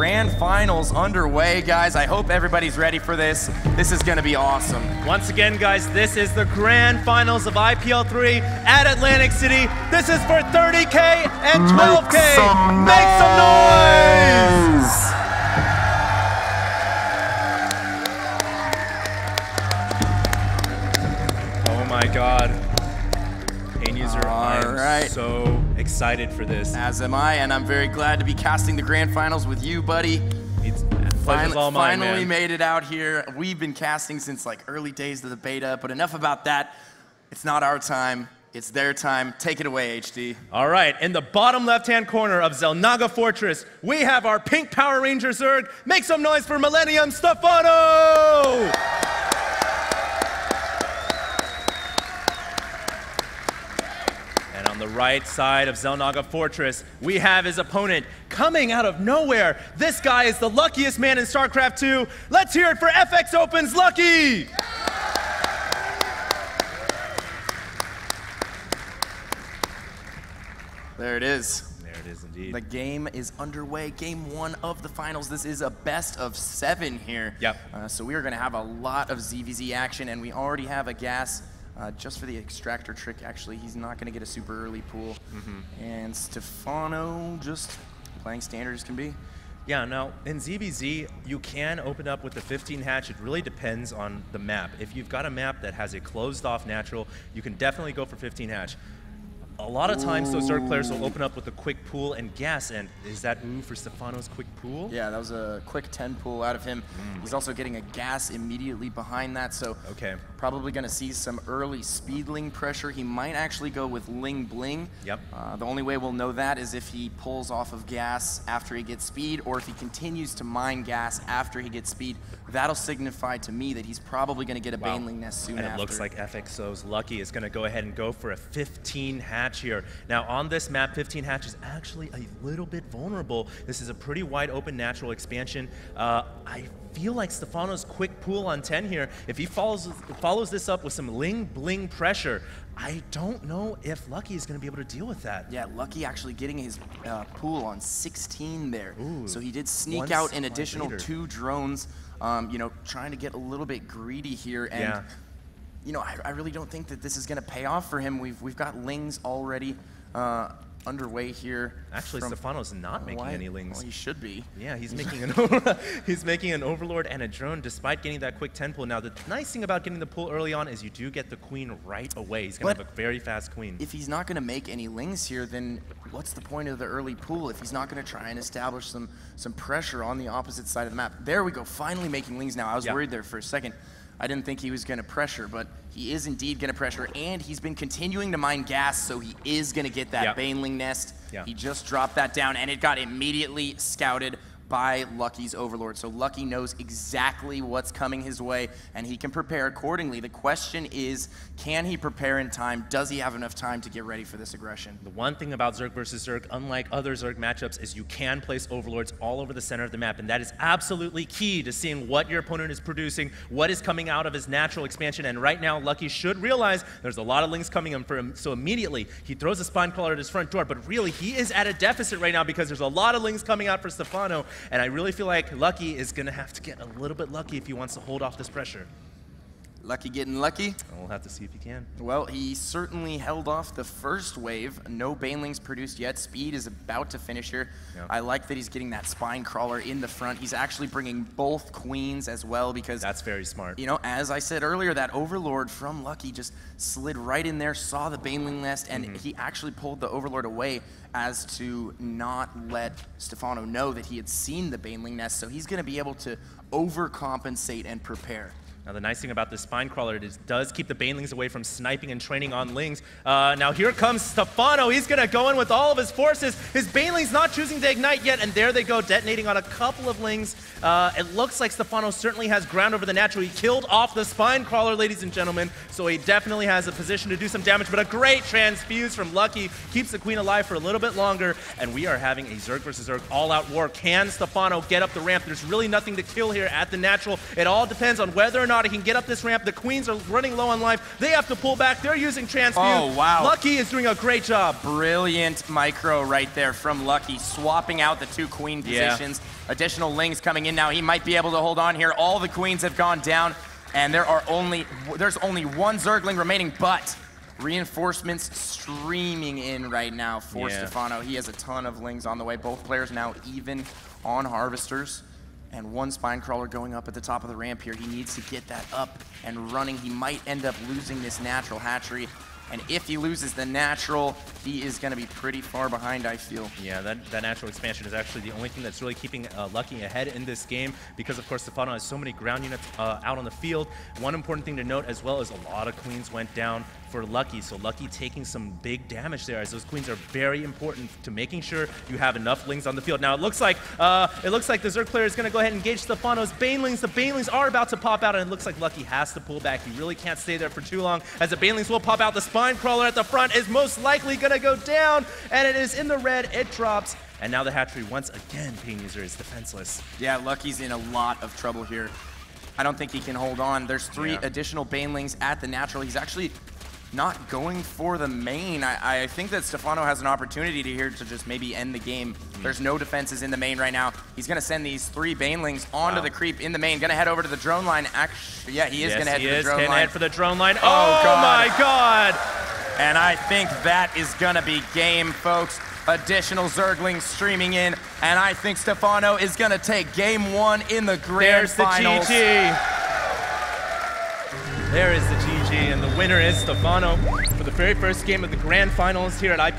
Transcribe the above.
grand finals underway, guys. I hope everybody's ready for this. This is gonna be awesome. Once again, guys, this is the grand finals of IPL 3 at Atlantic City. This is for 30K and 12K. Make some noise! Oh my God. I'm so excited for this. As am I, and I'm very glad to be casting the grand finals with you, buddy. It's all mine, finally man. made it out here. We've been casting since like early days of the beta, but enough about that. It's not our time. It's their time. Take it away, HD. All right, in the bottom left-hand corner of Xel'Naga Fortress, we have our pink Power Ranger Zerg. Make some noise for Millennium Stephano! And on the right side of Xel'Naga Fortress, we have his opponent coming out of nowhere. This guy is the luckiest man in StarCraft 2. Let's hear it for FX Open's Lucky! There it is. There it is indeed. The game is underway. Game 1 of the finals. This is a best of 7 here. Yep. So we are going to have a lot of ZVZ action, and we already have a gas just for the extractor trick. Actually, he's not going to get a super early pool. And Stephano just playing standard as can be. Yeah, now in ZVZ, you can open up with the 15 hatch. It really depends on the map. If you've got a map that has a closed off natural, you can definitely go for 15 hatch. A lot of times, those Zerg players will open up with a quick pool and gas, and is that ooh for Stephano's quick pool? Yeah, that was a quick 10 pool out of him. He's also getting a gas immediately behind that, so probably going to see some early speedling pressure. He might actually go with Ling Bling. Yep. The only way we'll know that is if he pulls off of gas after he gets speed, or if he continues to mine gas after he gets speed. That'll signify to me that he's probably going to get a Baneling Nest soon after. And it looks like FXO's Lucky is going to go ahead and go for a 15 hatch here. Now on this map, 15 hatch is actually a little bit vulnerable. This is a pretty wide open natural expansion. I feel like Stephano's quick pool on 10 here, if he follows this up with some Ling Bling pressure, I don't know if Lucky is going to be able to deal with that. Yeah, Lucky actually getting his pool on 16 there. Ooh, so he did sneak out an additional 2 drones, you know, trying to get a little bit greedy here. And you know, I really don't think that this is going to pay off for him. We've got Lings already underway here. Actually, Stephano's not making any Lings. Well, he should be. Yeah, he's making an Overlord and a drone despite getting that quick 10 pull. Now, the nice thing about getting the pull early on is you do get the queen right away. He's going to have a very fast queen. If he's not going to make any Lings here, then what's the point of the early pull if he's not going to try and establish some pressure on the opposite side of the map? There we go, finally making Lings now. I was worried there for a second. I didn't think he was going to pressure, but he is indeed going to pressure, and he's been continuing to mine gas, so he is going to get that Baneling Nest. He just dropped that down, and it got immediately scouted by Lucky's Overlord. So Lucky knows exactly what's coming his way, and he can prepare accordingly. The question is, can he prepare in time? Does he have enough time to get ready for this aggression? The one thing about Zerg versus Zerg, unlike other Zerg matchups, is you can place Overlords all over the center of the map, and that is absolutely key to seeing what your opponent is producing, what is coming out of his natural expansion, and right now, Lucky should realize there's a lot of Lings coming in for him, so immediately, he throws a Spine Crawler at his front door, but really, he is at a deficit right now because there's a lot of Lings coming out for Stephano, and I really feel like Lucky is going to have to get a little bit lucky if he wants to hold off this pressure. Lucky getting lucky? We'll have to see if he can. Well, he certainly held off the first wave. No Banelings produced yet. Speed is about to finish here. I like that he's getting that Spine Crawler in the front. He's actually bringing both queens as well because... That's very smart. You know, as I said earlier, that Overlord from Lucky just slid right in there, saw the Baneling Nest, and he actually pulled the Overlord away as to not let Stephano know that he had seen the Baneling Nest, so he's going to be able to overcompensate and prepare. Now, the nice thing about this Spine Crawler is it does keep the Banelings away from sniping and training on Lings. Now, here comes Stephano. He's going to go in with all of his forces. His Banelings not choosing to ignite yet, and there they go, detonating on a couple of Lings. It looks like Stephano certainly has ground over the natural. He killed off the Spine Crawler, ladies and gentlemen, so he definitely has a position to do some damage, but a great transfuse from Lucky keeps the Queen alive for a little bit longer, and we are having a Zerg versus Zerg all-out war. Can Stephano get up the ramp? There's really nothing to kill here at the natural. It all depends on whether or not he can get up this ramp. The Queens are running low on life. They have to pull back. They're using transfuse. Oh, wow. Lucky is doing a great job. Brilliant micro right there from Lucky, swapping out the 2 queen positions. Additional Lings coming in now. He might be able to hold on here. All the Queens have gone down, and there's only one Zergling remaining, but reinforcements streaming in right now for Stephano. He has a ton of Lings on the way. Both players now even on Harvesters. And one Spine Crawler going up at the top of the ramp here. He needs to get that up and running. He might end up losing this natural hatchery. And if he loses the natural, he is going to be pretty far behind, I feel. Yeah, that natural expansion is actually the only thing that's really keeping Lucky ahead in this game because, of course, Stephano has so many ground units out on the field. One important thing to note as well is a lot of Queens went down for Lucky, so Lucky taking some big damage there, as those Queens are very important to making sure you have enough Lings on the field. Now it looks like the Zerg player is going to go ahead and engage Stephano's Banelings. The Banelings are about to pop out, and it looks like Lucky has to pull back. He really can't stay there for too long, as the Banelings will pop out. The Spine Crawler at the front is most likely going to go down, and it is in the red. It drops, and now the hatchery once again, Pain User is defenseless. Yeah, Lucky's in a lot of trouble here. I don't think he can hold on. There's 3 additional Banelings at the natural. He's actually not going for the main. I think that Stephano has an opportunity here to just maybe end the game. There's no defenses in the main right now. He's going to send these 3 Banelings onto the creep in the main. Going to head over to the drone line. Actually, yeah, he is going to head to the drone line. Head for the drone line. Oh my God! And I think that is going to be game, folks. Additional Zerglings streaming in, and I think Stephano is going to take game 1 in the grand finals. There's the GG. There is the GG, and the winner is Stephano for the very first game of the grand finals here at IPL.